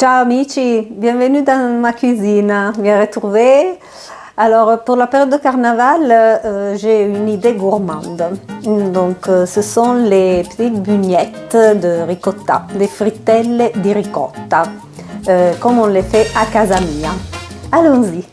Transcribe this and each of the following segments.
Ciao amici, bienvenue dans ma cuisine, bien retrouvée. Alors pour la période de carnaval, j'ai une idée gourmande. Donc ce sont les petites bugnettes de ricotta, les frittelle di ricotta, comme on les fait à casa mia. Allons-y.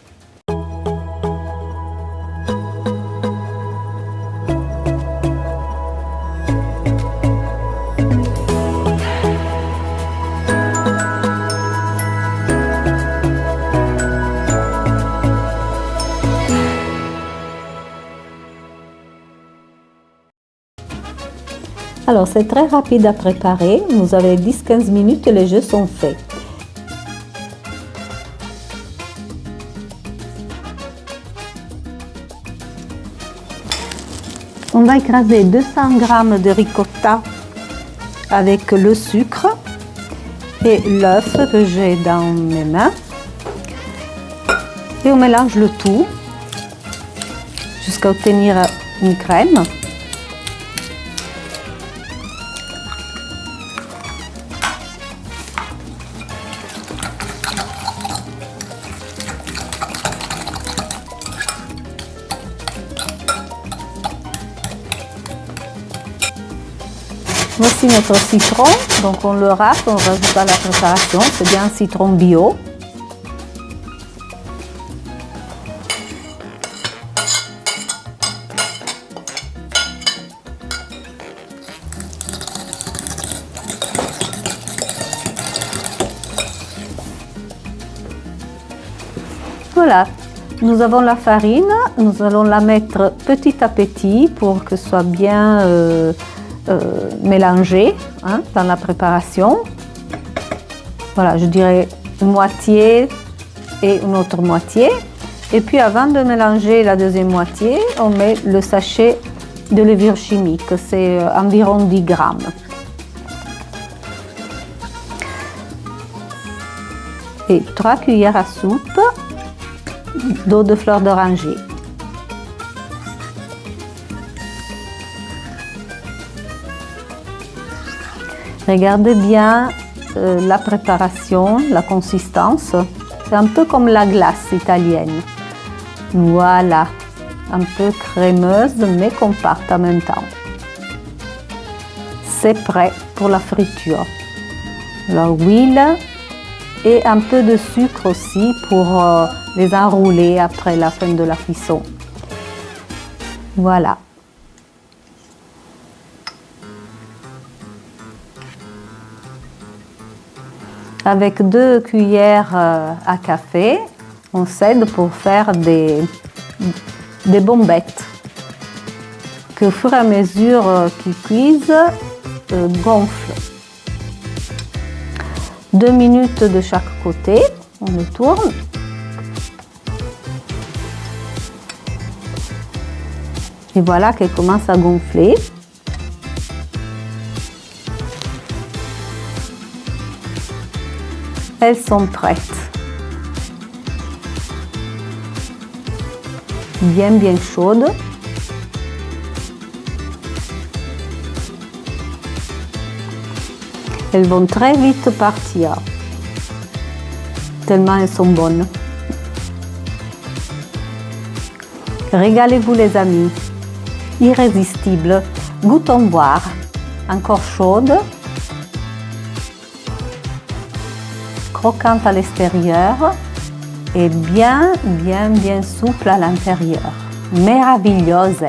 Alors c'est très rapide à préparer, vous avez 10-15 minutes et les jeux sont faits. On va écraser 200 g de ricotta avec le sucre et l'œuf que j'ai dans mes mains. Et on mélange le tout jusqu'à obtenir une crème. Voici notre citron, donc on le râpe, on rajoute à la préparation, c'est bien un citron bio. Voilà, nous avons la farine, nous allons la mettre petit à petit pour que ce soit bien mélangé dans la préparation. Voilà, je dirais une moitié et une autre moitié. Et puis avant de mélanger la deuxième moitié, on met le sachet de levure chimique, c'est environ 10 grammes. Et 3 cuillères à soupe d'eau de fleur d'oranger. Regardez bien la préparation, la consistance. C'est un peu comme la glace italienne. Voilà, un peu crémeuse mais compacte en même temps. C'est prêt pour la friture. L'huile et un peu de sucre aussi pour les enrouler après la fin de la cuisson. Voilà. Avec 2 cuillères à café, on s'aide pour faire des bombettes qui au fur et à mesure qu'ils cuisent, gonflent. 2 minutes de chaque côté, on le tourne. Et voilà qu'elle commence à gonfler. Elles sont prêtes. Bien chaudes. Elles vont très vite partir, tellement elles sont bonnes. Régalez-vous les amis, irrésistible, goûtons voir, encore chaude, croquante à l'extérieur et bien souple à l'intérieur. Meravigliose!